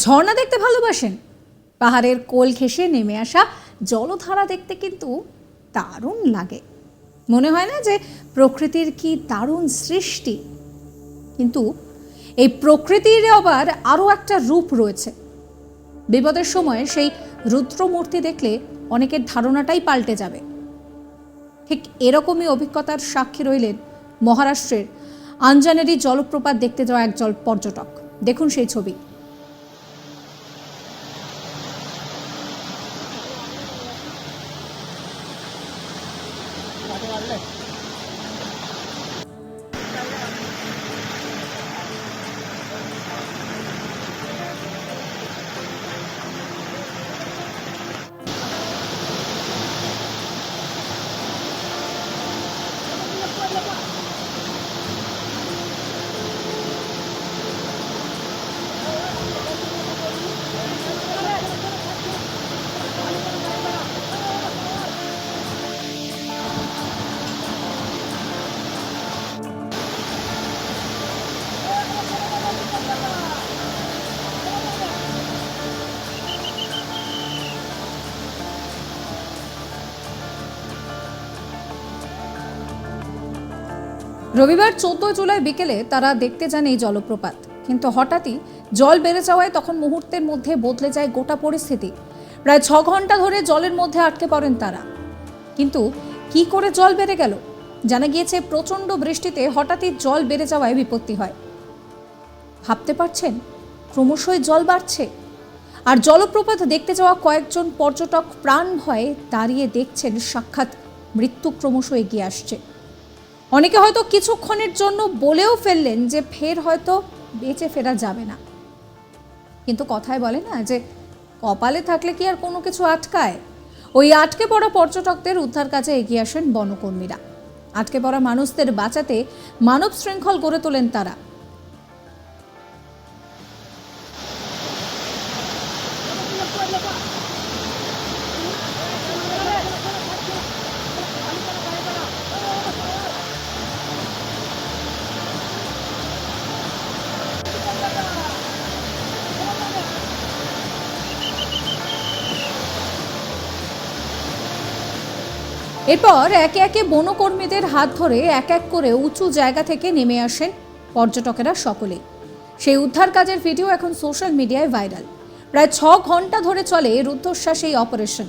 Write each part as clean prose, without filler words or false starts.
ঝর্ণা দেখতে ভালোবাসেন? পাহাড়ের কোল ঘেঁষে নেমে আসা জলধারা দেখতে কিন্তু দারুণ লাগে। মনে হয় না যে প্রকৃতির কি দারুণ সৃষ্টি। কিন্তু এই প্রকৃতির আবার আরও একটা রূপ রয়েছে। বিপদের সময় সেই রুদ্রমূর্তি দেখলে অনেকের ধারণাটাই পাল্টে যাবে। ঠিক এরকমই অভিজ্ঞতার সাক্ষী রইলেন মহারাষ্ট্রের আঞ্জানেরি জলপ্রপাত দেখতে যাওয়া এক পর্যটক। দেখুন সেই ছবি। রবিবার 14 জুলাই বিকেলে তারা দেখতে যান এই জলপ্রপাত, কিন্তু হঠাৎই জল বেড়ে যাওয়ায় তখন মুহূর্তের মধ্যে বদলে যায় গোটা পরিস্থিতি। প্রায় 6 ঘন্টা ধরে জলের মধ্যে আটকে পড়েন তারা। কিন্তু কি করে জল বেড়ে গেল? জানা গিয়েছে প্রচণ্ড বৃষ্টিতে হঠাৎই জল বেড়ে যাওয়ায় বিপত্তি হয়। ভাবতে পারছেন, ক্রমশই জল বাড়ছে আর জলপ্রপাত দেখতে যাওয়া কয়েকজন পর্যটক প্রাণ ভয়ে দাঁড়িয়ে দেখছেন সাক্ষাৎ মৃত্যু ক্রমশ এগিয়ে আসছে। অনেকে হয়তো কিছুক্ষণের জন্য বলেও ফেললেন যে ফের হয়তো বেঁচে ফেরা যাবে না। কিন্তু কথায় বলে না যে কপালে থাকলে কি আর কোনো কিছু আটকায়? ওই আটকে পড়া পর্যটকদের উদ্ধার কাজে এগিয়ে আসেন বনকর্মীরা। আটকে পড়া মানুষদের বাঁচাতে মানব শৃঙ্খল গড়ে তোলেন তারা। এরপর একে একে বনকর্মীদের হাত ধরে এক এক করে উঁচু জায়গা থেকে নেমে আসেন পর্যটকেরা সকলেই। সেই উদ্ধার কাজের ভিডিও এখন সোশ্যাল মিডিয়ায় ভাইরাল। প্রায় 6 ঘন্টা ধরে চলে রুদ্ধশ্বাস এই অপারেশন।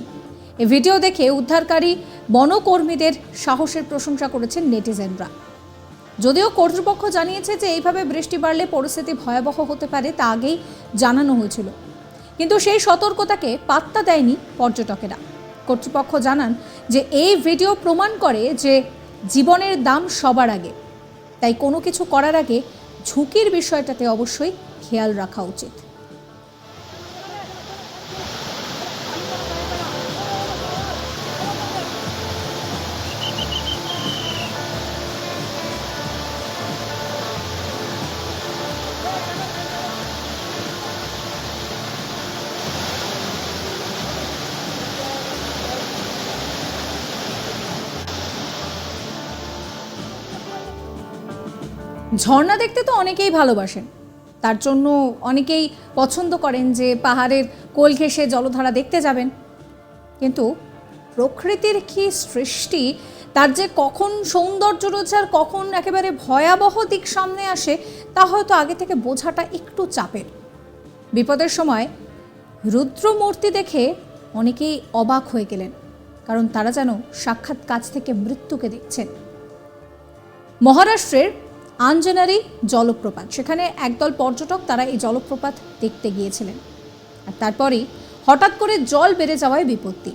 এই ভিডিও দেখে উদ্ধারকারী বনকর্মীদের সাহসের প্রশংসা করেছেন নেটিজেনরা। যদিও কর্তৃপক্ষ জানিয়েছে যে এইভাবে বৃষ্টি বাড়লে পরিস্থিতি ভয়াবহ হতে পারে, তা আগেই জানানো হয়েছিল, কিন্তু সেই সতর্কতাকে পাত্তা দেয়নি পর্যটকেরা। কর্তৃপক্ষ জানান যে এই ভিডিও প্রমাণ করে যে জীবনের দাম সবার আগে, তাই কোনো কিছু করার আগে ঝুঁকির বিষয়টাতে অবশ্যই খেয়াল রাখা উচিত। ঝর্ণা দেখতে তো অনেকেই ভালোবাসেন, তার জন্য অনেকেই পছন্দ করেন যে পাহাড়ের কোল ঘেঁষে জলধারা দেখতে যাবেন। কিন্তু প্রকৃতির কি সৃষ্টি, তার যে কখন সৌন্দর্য রয়েছে আর কখন একেবারে ভয়াবহ দিক সামনে আসে তা হয়তো আগে থেকে বোঝাটা একটু চাপের। বিপদের সময় রুদ্রমূর্তি দেখে অনেকেই অবাক হয়ে গেলেন, কারণ তারা যেন সাক্ষাৎ কাছ থেকে মৃত্যুকে দেখছেন। মহারাষ্ট্রের আঞ্জানেরি জলপ্রপাত, সেখানে একদল পর্যটক তারা এই জলপ্রপাত দেখতে গিয়েছিলেন, আর তারপরেই হঠাৎ করে জল বেড়ে যাওয়ায় বিপত্তি।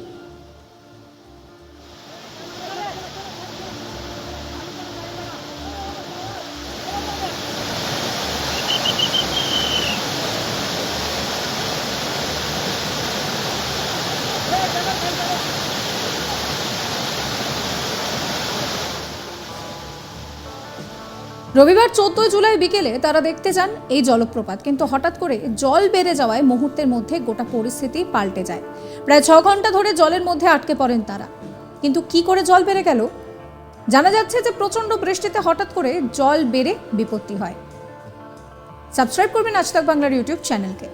রবিবার 14 জুলাই বিকেলে তারা দেখতে যান এই জলপ্রপাত, কিন্তু হঠাৎ করে জল বেড়ে যাওয়ায় মুহূর্তের মধ্যে গোটা পরিস্থিতি পাল্টে যায়। প্রায় 6 ঘন্টা ধরে জলের মধ্যে আটকে পড়েন তারা। কিন্তু কি করে জল বেড়ে গেল? জানা যাচ্ছে যে প্রচণ্ড বৃষ্টিতে হঠাৎ করে জল বেড়ে বিপত্তি হয়। সাবস্ক্রাইব করবেন আজ তাক বাংলার ইউটিউব চ্যানেলকে।